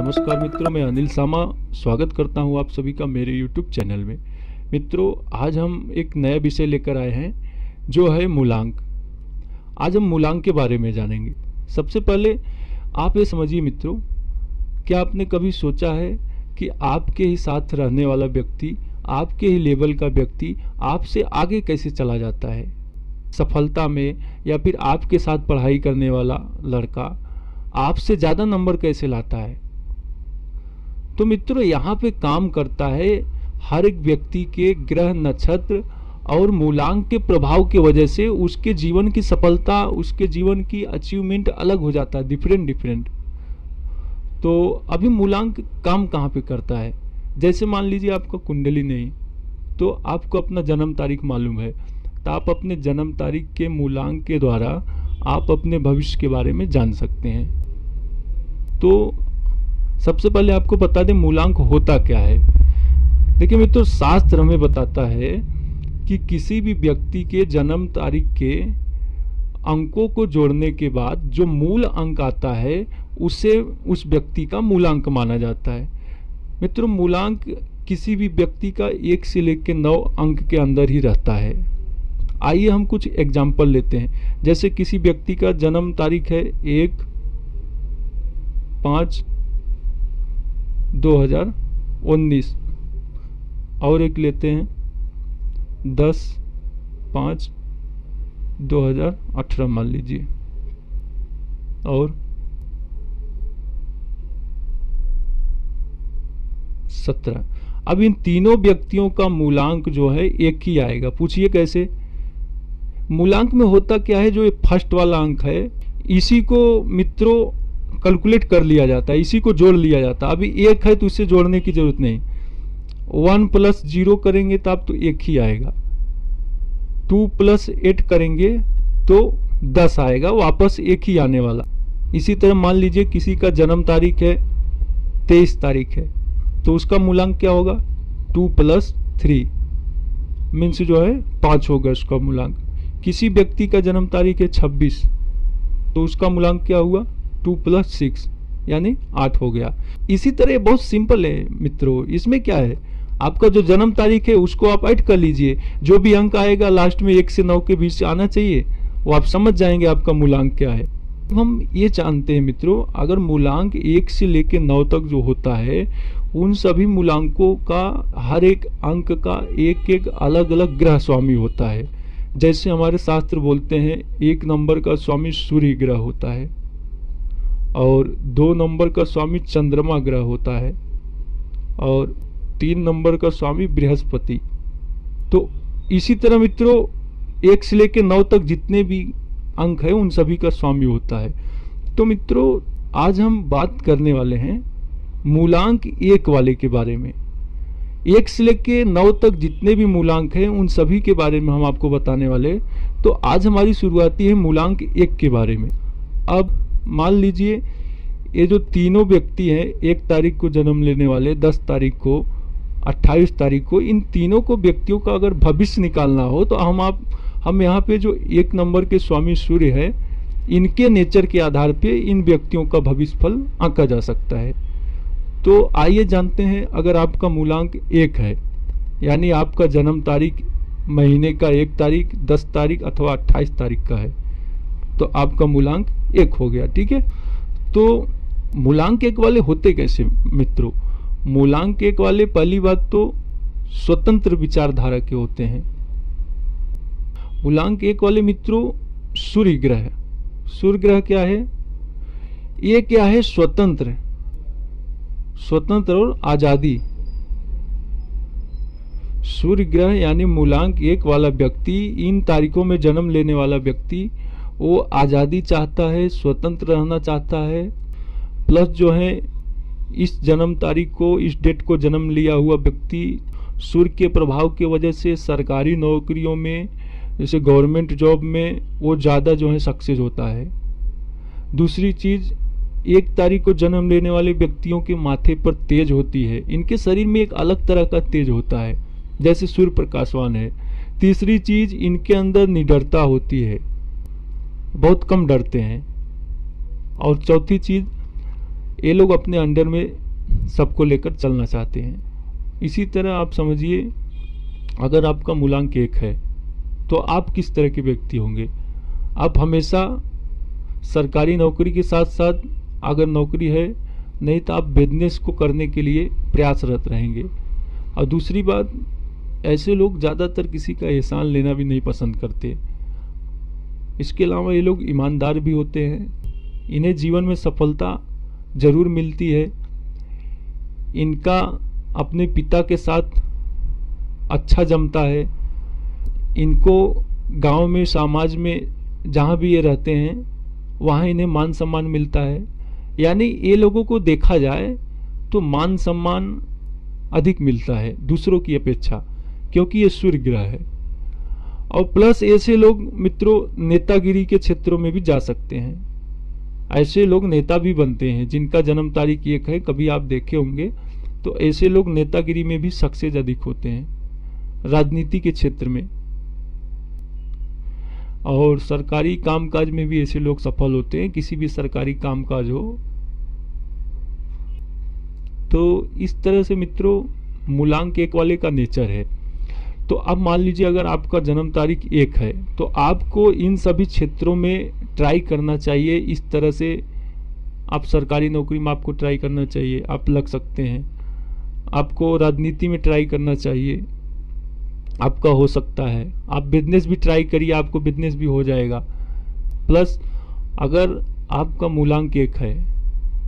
नमस्कार मित्रों, मैं अनिल सामा स्वागत करता हूं आप सभी का मेरे YouTube चैनल में। मित्रों, आज हम एक नया विषय लेकर आए हैं जो है मूलांक। आज हम मूलांक के बारे में जानेंगे। सबसे पहले आप ये समझिए मित्रों, क्या आपने कभी सोचा है कि आपके ही साथ रहने वाला व्यक्ति, आपके ही लेवल का व्यक्ति आपसे आगे कैसे चला जाता है सफलता में, या फिर आपके साथ पढ़ाई करने वाला लड़का आपसे ज़्यादा नंबर कैसे लाता है। तो मित्रों, यहाँ पे काम करता है हर एक व्यक्ति के ग्रह, नक्षत्र और मूलांक के प्रभाव की वजह से उसके जीवन की सफलता, उसके जीवन की अचीवमेंट अलग हो जाता है, डिफरेंट। तो अभी मूलांक काम कहाँ पे करता है? जैसे मान लीजिए आपका कुंडली नहीं, तो आपको अपना जन्म तारीख मालूम है, तो आप अपने जन्म तारीख के मूलांक के द्वारा आप अपने भविष्य के बारे में जान सकते हैं। तो सबसे पहले आपको बता दें मूलांक होता क्या है। देखिए मित्रों, शास्त्र हमें बताता है कि किसी भी व्यक्ति के जन्म तारीख के अंकों को जोड़ने के बाद जो मूल अंक आता है उसे उस व्यक्ति का मूलांक माना जाता है। मित्रों, मूलांक किसी भी व्यक्ति का 1 से लेकर 9 अंक के अंदर ही रहता है। आइए हम कुछ एग्जाम्पल लेते हैं। जैसे किसी व्यक्ति का जन्म तारीख है 1/5/2019 और एक लेते हैं 10/5/2018 मान लीजिए, और 17। अब इन तीनों व्यक्तियों का मूलांक जो है एक ही आएगा। पूछिए कैसे? मूलांक में होता क्या है, जो ये फर्स्ट वाला अंक है इसी को मित्रों कैलकुलेट कर लिया जाता है, इसी को जोड़ लिया जाता है। अभी एक है तो इससे जोड़ने की जरूरत नहीं। 1 + 0 करेंगे तो आप तो एक ही आएगा। 2 + 8 करेंगे तो 10 आएगा, वापस एक ही आने वाला। इसी तरह मान लीजिए किसी का जन्म तारीख है 23 तारीख है, तो उसका मूलांक क्या होगा? 2 + 3 मीन्स जो है 5 होगा उसका मूलांक। किसी व्यक्ति का जन्म तारीख है 26, तो उसका मूलांक क्या हुआ? 2 + 6 यानी 8 हो गया। इसी तरह बहुत सिंपल है मित्रों। इसमें क्या है, आपका जो जन्म तारीख है उसको आप ऐड कर लीजिए, जो भी अंक आएगा लास्ट में 1 से 9 के बीच आना चाहिए, वो आप समझ जाएंगे आपका मूलांक क्या है। हम ये जानते हैं मित्रों, अगर मूलांक 1 से लेकर 9 तक जो होता है, उन सभी मूलांकों का हर एक अंक का एक एक अलग अलग ग्रह स्वामी होता है। जैसे हमारे शास्त्र बोलते हैं 1 नंबर का स्वामी सूर्य ग्रह होता है, और 2 नंबर का स्वामी चंद्रमा ग्रह होता है, और 3 नंबर का स्वामी बृहस्पति। तो इसी तरह मित्रों 1 से लेकर 9 तक जितने भी अंक है उन सभी का स्वामी होता है। तो मित्रों, आज हम बात करने वाले हैं मूलांक 1 वाले के बारे में। 1 से लेकर 9 तक जितने भी मूलांक हैं उन सभी के बारे में हम आपको बताने वाले। तो आज हमारी शुरुआती है मूलांक 1 के बारे में। अब मान लीजिए ये जो तीनों व्यक्ति हैं, 1 तारीख को जन्म लेने वाले, 10 तारीख को, 28 तारीख को, इन तीनों को व्यक्तियों का अगर भविष्य निकालना हो तो हम यहाँ पे जो 1 नंबर के स्वामी सूर्य है, इनके नेचर के आधार पे इन व्यक्तियों का भविष्य फल आंका जा सकता है। तो आइए जानते हैं, अगर आपका मूलांक 1 है, यानी आपका जन्म तारीख महीने का 1 तारीख, 10 तारीख अथवा 28 तारीख का है, तो आपका मूलांक 1 हो गया। ठीक है। तो मूलांक 1 वाले होते कैसे मित्रों? मूलांक 1 वाले पहली बात तो स्वतंत्र विचारधारा के होते हैं। मूलांक 1 वाले मित्रों सूर्य ग्रह। सूर्य ग्रह क्या है? ये क्या है? स्वतंत्र और आजादी। सूर्य ग्रह यानी मूलांक 1 वाला व्यक्ति, इन तारीखों में जन्म लेने वाला व्यक्ति, वो आज़ादी चाहता है, स्वतंत्र रहना चाहता है। प्लस जो है इस जन्म तारीख को, इस डेट को जन्म लिया हुआ व्यक्ति सूर्य के प्रभाव की वजह से सरकारी नौकरियों में, जैसे गवर्नमेंट जॉब में, वो ज़्यादा जो है सक्सेस होता है। दूसरी चीज़, 1 तारीख को जन्म लेने वाले व्यक्तियों के माथे पर तेज होती है, इनके शरीर में एक अलग तरह का तेज होता है, जैसे सूर्य प्रकाशवान है। तीसरी चीज़, इनके अंदर निडरता होती है, बहुत कम डरते हैं। और चौथी चीज़, ये लोग अपने अंडर में सबको लेकर चलना चाहते हैं। इसी तरह आप समझिए, अगर आपका मूलांक 1 है तो आप किस तरह के व्यक्ति होंगे। आप हमेशा सरकारी नौकरी के साथ साथ, अगर नौकरी है नहीं तो आप बिजनेस को करने के लिए प्रयासरत रहेंगे। और दूसरी बात, ऐसे लोग ज़्यादातर किसी का एहसान लेना भी नहीं पसंद करते। इसके अलावा ये लोग ईमानदार भी होते हैं। इन्हें जीवन में सफलता जरूर मिलती है। इनका अपने पिता के साथ अच्छा जमता है। इनको गांव में, समाज में जहाँ भी ये रहते हैं वहाँ इन्हें मान सम्मान मिलता है। यानी ये लोगों को देखा जाए तो मान सम्मान अधिक मिलता है दूसरों की अपेक्षा, क्योंकि ये सूर्य ग्रह है। और प्लस ऐसे लोग मित्रों नेतागिरी के क्षेत्रों में भी जा सकते हैं। ऐसे लोग नेता भी बनते हैं जिनका जन्म तारीख 1 है। कभी आप देखे होंगे तो ऐसे लोग नेतागिरी में भी सक्सेस अधिक होते हैं, राजनीति के क्षेत्र में। और सरकारी कामकाज में भी ऐसे लोग सफल होते हैं। किसी भी सरकारी कामकाज हो तो इस तरह से मित्रों मूलांक 1 वाले का नेचर है। तो अब मान लीजिए अगर आपका जन्म तारीख 1 है तो आपको इन सभी क्षेत्रों में ट्राई करना चाहिए। इस तरह से आप सरकारी नौकरी में आपको ट्राई करना चाहिए, आप लग सकते हैं। आपको राजनीति में ट्राई करना चाहिए, आपका हो सकता है। आप बिजनेस भी ट्राई करिए, आपको बिजनेस भी हो जाएगा। प्लस अगर आपका मूलांक 1 है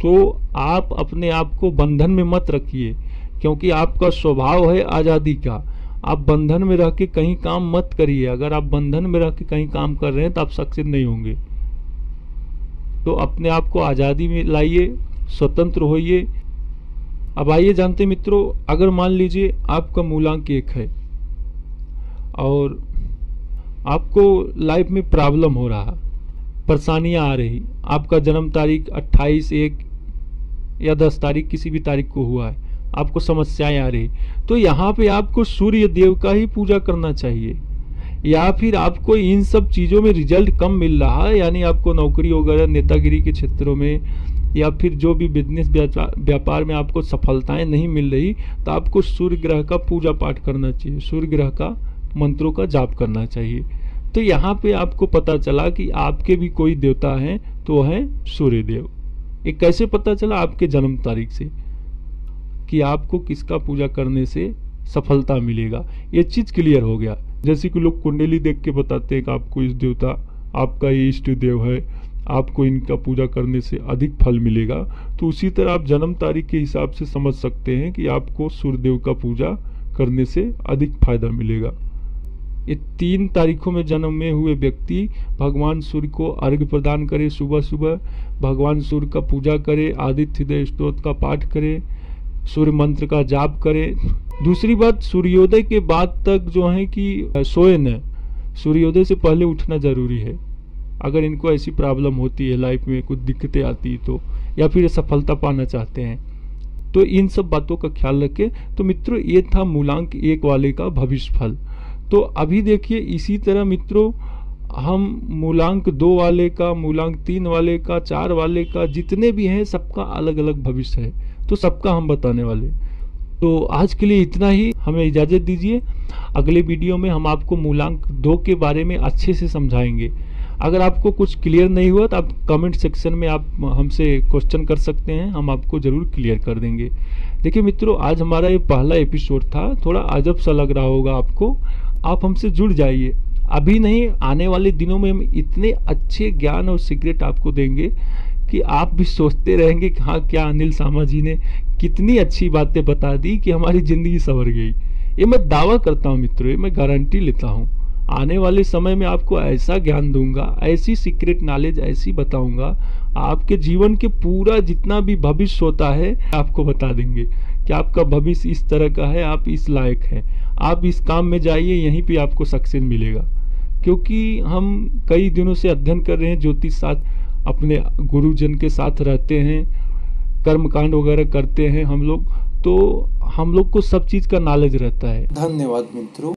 तो आप अपने आप को बंधन में मत रखिए, क्योंकि आपका स्वभाव है आज़ादी का। आप बंधन में रह के कहीं काम मत करिए। अगर आप बंधन में रह के कहीं काम कर रहे हैं तो आप सक्सेस नहीं होंगे। तो अपने आप को आज़ादी में लाइए, स्वतंत्र होइए। अब आइए जानते मित्रों, अगर मान लीजिए आपका मूलांक 1 है और आपको लाइफ में प्रॉब्लम हो रहा, परेशानियां आ रही, आपका जन्म तारीख 28, 1 या 10 तारीख किसी भी तारीख को हुआ है, आपको समस्याएं आ रही, तो यहाँ पे आपको सूर्य देव का ही पूजा करना चाहिए। या फिर आपको इन सब चीज़ों में रिजल्ट कम मिल रहा है, यानी आपको नौकरी वगैरह नेतागिरी के क्षेत्रों में या फिर जो भी बिजनेस व्यापार में आपको सफलताएं नहीं मिल रही, तो आपको सूर्य ग्रह का पूजा पाठ करना चाहिए, सूर्य ग्रह का मंत्रों का जाप करना चाहिए। तो यहाँ पे आपको पता चला कि आपके भी कोई देवता हैं, तो वो है सूर्य देव। ये कैसे पता चला? आपके जन्म तारीख से, कि आपको किसका पूजा करने से सफलता मिलेगा, ये चीज क्लियर हो गया। जैसे कि लोग कुंडली देख के बताते हैं कि आपको इस देवता, आपका ये इष्ट देव है, आपको इनका पूजा करने से अधिक फल मिलेगा। तो उसी तरह आप जन्म तारीख के हिसाब से समझ सकते हैं कि आपको सूर्य देव का पूजा करने से अधिक फायदा मिलेगा। ये 3 तारीखों में जन्म में हुए व्यक्ति भगवान सूर्य को अर्घ्य प्रदान करे, सुबह सुबह भगवान सूर्य का पूजा करे, आदित्य हृदय स्तोत्र का पाठ करे, सूर्य मंत्र का जाप करे। दूसरी बात, सूर्योदय के बाद तक जो है कि सोए न, सूर्योदय से पहले उठना जरूरी है। अगर इनको ऐसी प्रॉब्लम होती है, लाइफ में कुछ दिक्कतें आती तो, या फिर सफलता पाना चाहते हैं, तो इन सब बातों का ख्याल रखें। तो मित्रों ये था मूलांक 1 वाले का भविष्य फल। तो अभी देखिए इसी तरह मित्रों हम मूलांक 2 वाले का, मूलांक 3 वाले का, 4 वाले का, जितने भी हैं सबका अलग अलग भविष्य है, तो सबका हम बताने वाले। तो आज के लिए इतना ही, हमें इजाज़त दीजिए। अगले वीडियो में हम आपको मूलांक 2 के बारे में अच्छे से समझाएंगे। अगर आपको कुछ क्लियर नहीं हुआ तो आप कमेंट सेक्शन में आप हमसे क्वेश्चन कर सकते हैं, हम आपको ज़रूर क्लियर कर देंगे। देखिए मित्रों, आज हमारा ये पहला एपिसोड था, थोड़ा अजब सा लग रहा होगा आपको। आप हमसे जुड़ जाइए, अभी नहीं, आने वाले दिनों में हम इतने अच्छे ज्ञान और सीक्रेट आपको देंगे कि आप भी सोचते रहेंगे कि हाँ, क्या अनिल सामा जी ने कितनी अच्छी बातें बता दी कि हमारी ज़िंदगी संवर गई। ये मैं दावा करता हूँ मित्रों, ये मैं गारंटी लेता हूँ। आने वाले समय में आपको ऐसा ज्ञान दूंगा, ऐसी सीक्रेट नॉलेज ऐसी बताऊंगा, आपके जीवन के पूरा जितना भी भविष्य होता है आपको बता देंगे कि आपका भविष्य इस तरह का है, आप इस लायक हैं, आप इस काम में जाइए, यहीं पे आपको सक्सेस मिलेगा। क्योंकि हम कई दिनों से अध्ययन कर रहे हैं, ज्योतिष शास्त्र, अपने गुरुजन के साथ रहते हैं, कर्मकांड वगैरह करते हैं हम लोग, तो हम लोग को सब चीज़ का नॉलेज रहता है। धन्यवाद मित्रों।